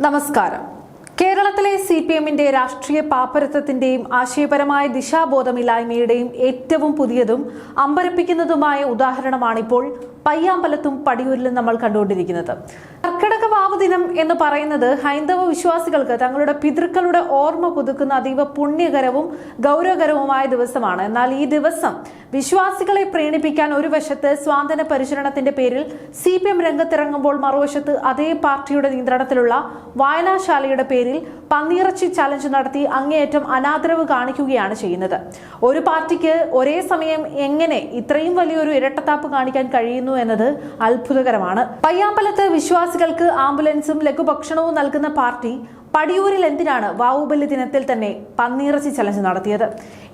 നമസ്കാരം. കേരളത്തിലെ CPM-ന്റെ രാഷ്ട്രീയ പാപ്പരത്വത്തിന്റെയും ആശയപരമായ ദിശാബോധമില്ലായ്മയുടെയും ഏറ്റവും പുതിയതും അമ്പരപ്പിക്കുന്നതുമായ ഉദാഹരണമാണിപ്പോൾ പയ്യാമ്പലത്തും പടിയൂരിലും നമ്മൾ കണ്ടുകൊണ്ടിരിക്കുന്നത്. കർക്കിടക വാവ് ദിനം എന്ന് പറയുന്നത് ഹൈന്ദവ വിശ്വാസികൾക്ക് തങ്ങളുടെ പിതൃക്കളുടെ ഓർമ്മ പുതുക്കുന്ന അതീവ പുണ്യകരവും ഗൗരവകരവുമായ ദിവസമാണ്. എന്നാൽ ഈ ദിവസം വിശ്വാസികളെ പ്രീണിപ്പിക്കാൻ ഒരു വശത്ത് സ്വാതന്ത്ര്യ പരിചരണത്തിന്റെ പേരിൽ CPM രംഗത്തിറങ്ങുമ്പോൾ മറുവശത്ത് അതേ പാർട്ടിയുടെ നിയന്ത്രണത്തിലുള്ള വായനാശാലയുടെ പേരിൽ പന്നിയിറച്ചി ചലഞ്ച് നടത്തി അങ്ങേയറ്റം അനാദരവ് കാണിക്കുകയാണ് ചെയ്യുന്നത്. ഒരു പാർട്ടിക്ക് ഒരേ സമയം എങ്ങനെ ഇത്രയും വലിയൊരു ഇരട്ടത്താപ്പ് കാണിക്കാൻ കഴിയുന്നു എന്നത് അത്ഭുതകരമാണ്. പയ്യാമ്പലത്ത് വിശ്വാസികൾക്ക് ആംബുലൻസും ലഘുഭക്ഷണവും നൽകുന്ന പാർട്ടി പടിയൂരിൽ എന്തിനാണ് വാവുബലി ദിനത്തിൽ തന്നെ പന്നിയിറച്ചി ചലഞ്ച് നടത്തിയത്?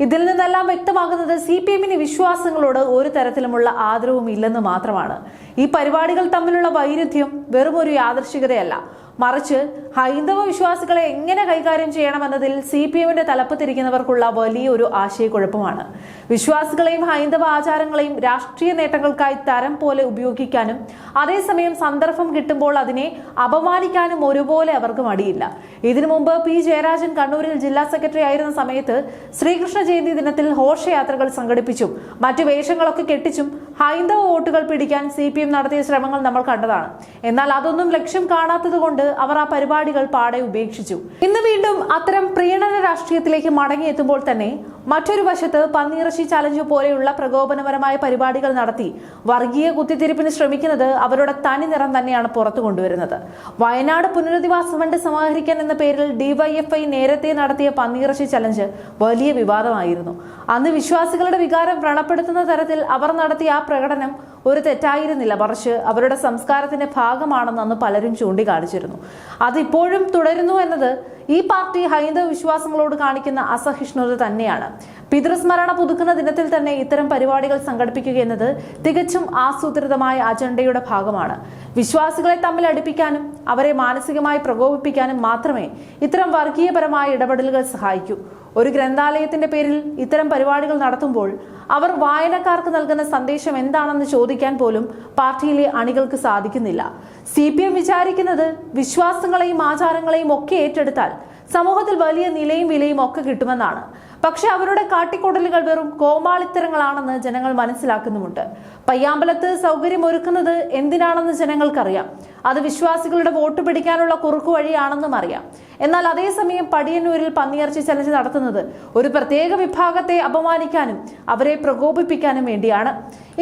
ഇതിൽ നിന്നെല്ലാം വ്യക്തമാകുന്നത് CPM-ന് വിശ്വാസങ്ങളോട് ഒരു തരത്തിലുമുള്ള ആദരവും ഇല്ലെന്ന് മാത്രമാണ്. ഈ പരിപാടികൾ തമ്മിലുള്ള വൈരുദ്ധ്യം വെറും ഒരു യാദൃശ്ചികതയല്ല, മറിച്ച് ഹൈന്ദവ വിശ്വാസികളെ എങ്ങനെ കൈകാര്യം ചെയ്യണമെന്നതിൽ CPM-ന്റെ തലപ്പത്തിരിക്കുന്നവർക്കുള്ള വലിയൊരു ആശയക്കുഴപ്പമാണ്. വിശ്വാസികളെയും ഹൈന്ദവ ആചാരങ്ങളെയും രാഷ്ട്രീയ നേട്ടങ്ങൾക്കായി തരം പോലെ ഉപയോഗിക്കാനും അതേസമയം സന്ദർഭം കിട്ടുമ്പോൾ അതിനെ അപമാനിക്കാനും ഒരുപോലെ അവർക്ക് മടിയില്ല. ഇതിനു മുമ്പ് P. ജയരാജൻ കണ്ണൂരിൽ ജില്ലാ സെക്രട്ടറി ആയിരുന്ന സമയത്ത് ശ്രീകൃഷ്ണ ജയന്തി ദിനത്തിൽ ഘോഷയാത്രകൾ സംഘടിപ്പിച്ചും മറ്റു വേഷങ്ങളൊക്കെ കെട്ടിച്ചും ഹൈന്ദവ വോട്ടുകൾ പിടിക്കാൻ CPM നടത്തിയ ശ്രമങ്ങൾ നമ്മൾ കണ്ടതാണ്. എന്നാൽ അതൊന്നും ലക്ഷ്യം കാണാത്തതുകൊണ്ട് അവർ ആ പരിപാടികൾ പാടെ ഉപേക്ഷിച്ചു. ഇന്ന് വീണ്ടും അത്തരം പ്രീണന രാഷ്ട്രീയത്തിലേക്ക് മടങ്ങിയെത്തുമ്പോൾ തന്നെ മറ്റൊരു വശത്ത് പന്നിയിറച്ചി ചലഞ്ച് പോലെയുള്ള പ്രകോപനപരമായ പരിപാടികൾ നടത്തി വർഗീയ കുത്തിത്തിരിപ്പിന് ശ്രമിക്കുന്നത് അവരുടെ തനി നിറം തന്നെയാണ് പുറത്തു കൊണ്ടുവരുന്നത്. വയനാട് പുനരധിവാസ ഫണ്ട് സമാഹരിക്കാൻ എന്ന പേരിൽ DYFI നേരത്തെ നടത്തിയ പന്നിയിറച്ചി ചലഞ്ച് വലിയ വിവാദമായിരുന്നു. അന്ന് വിശ്വാസികളുടെ വികാരം വ്രണപ്പെടുത്തുന്ന തരത്തിൽ അവർ നടത്തിയ ആ പ്രകടനം ഒരു തെറ്റായിരുന്നില്ല, മറിച്ച് അവരുടെ സംസ്കാരത്തിന്റെ ഭാഗമാണെന്ന് അന്ന് പലരും ചൂണ്ടിക്കാണിച്ചിരുന്നു. അതിപ്പോഴും തുടരുന്നു എന്നത് ഈ പാർട്ടി ഹൈന്ദവ വിശ്വാസങ്ങളോട് കാണിക്കുന്ന അസഹിഷ്ണുത തന്നെയാണ്. പിതൃസ്മരണ പുതുക്കുന്ന ദിനത്തിൽ തന്നെ ഇത്തരം പരിപാടികൾ സംഘടിപ്പിക്കുക എന്നത് തികച്ചും ആസൂത്രിതമായ അജണ്ടയുടെ ഭാഗമാണ്. വിശ്വാസികളെ തമ്മിൽ അടുപ്പിക്കാനും അവരെ മാനസികമായി പ്രകോപിപ്പിക്കാനും മാത്രമേ ഇത്തരം വർഗീയപരമായ ഇടപെടലുകൾ സഹായിക്കൂ. ഒരു ഗ്രന്ഥാലയത്തിന്റെ പേരിൽ ഇത്തരം പരിപാടികൾ നടത്തുമ്പോൾ അവർ വായനക്കാർക്ക് നൽകുന്ന സന്ദേശം എന്താണെന്ന് ചോദിക്കാൻ പോലും പാർട്ടിയിലെ അണികൾക്ക് സാധിക്കുന്നില്ല. CPM വിചാരിക്കുന്നത് വിശ്വാസങ്ങളെയും ആചാരങ്ങളെയും ഒക്കെ ഏറ്റെടുത്താൽ സമൂഹത്തിൽ വലിയ നിലയും വിലയും ഒക്കെ കിട്ടുമെന്നാണ്. പക്ഷെ അവരുടെ കാട്ടിക്കൊടലുകൾ വെറും കോമാളിത്തരങ്ങളാണെന്ന് ജനങ്ങൾ മനസ്സിലാക്കുന്നുമുണ്ട്. പയ്യാമ്പലത്ത് സൗകര്യമൊരുക്കുന്നത് എന്തിനാണെന്ന് ജനങ്ങൾക്കറിയാം. അത് വിശ്വാസികളുടെ വോട്ട് പിടിക്കാനുള്ള കുറുക്കു വഴിയാണെന്നും അറിയാം. എന്നാൽ അതേസമയം പടിയന്നൂരിൽ പന്നിയിറച്ചി ചലഞ്ച് നടത്തുന്നത് ഒരു പ്രത്യേക വിഭാഗത്തെ അപമാനിക്കാനും അവരെ പ്രകോപിപ്പിക്കാനും വേണ്ടിയാണ്.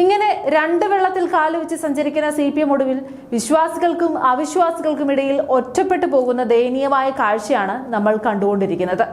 ഇങ്ങനെ രണ്ട് വെള്ളത്തിൽ കാലുവെച്ച് സഞ്ചരിക്കുന്ന CPM ഒടുവിൽ വിശ്വാസികൾക്കും അവിശ്വാസികൾക്കും ഇടയിൽ ഒറ്റപ്പെട്ടു പോകുന്ന ദയനീയമായ കാഴ്ചയാണ് നമ്മൾ കണ്ടുകൊണ്ടിരിക്കുന്നത്.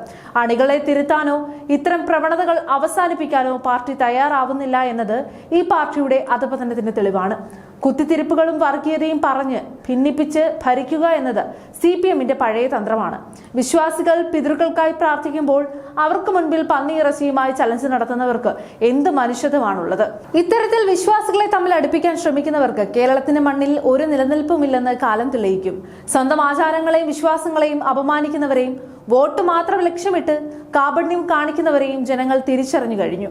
അണികളെ തിരുത്താനോ ഇത്തരം പ്രവണതകൾ അവസാനിപ്പിക്കാനോ പാർട്ടി തയ്യാറാവുന്നില്ല എന്നത് ഈ പാർട്ടിയുടെ അധപതനത്തിന് തെളിവാണ്. കുത്തിത്തിരിപ്പുകളും വർഗീയതയും പറഞ്ഞ് ഭിന്നിപ്പിച്ച് ഭരിക്കുക എന്നത് CPM-ന്റെ പഴയ തന്ത്രമാണ്. വിശ്വാസികൾ പിതൃക്കൾക്കായി പ്രാർത്ഥിക്കുമ്പോൾ അവർക്ക് മുൻപിൽ പന്നിയിറച്ചിയുമായി ചലഞ്ച് നടത്തുന്നവർക്ക് എന്ത് മനുഷ്യത്വമാണുള്ളത്? ഇത്തരത്തിൽ വിശ്വാസികളെ തമ്മിൽ അടുപ്പിക്കാൻ ശ്രമിക്കുന്നവർക്ക് കേരളത്തിന്റെ മണ്ണിൽ ഒരു നിലനിൽപ്പുമില്ലെന്ന് കാലം തെളിയിക്കും. സ്വന്തം ആചാരങ്ങളെയും വിശ്വാസങ്ങളെയും അപമാനിക്കുന്നവരെയും വോട്ട് മാത്രം ലക്ഷ്യമിട്ട് കാപട്യം കാണിക്കുന്നവരെയും ജനങ്ങൾ തിരിച്ചറിഞ്ഞു കഴിഞ്ഞു.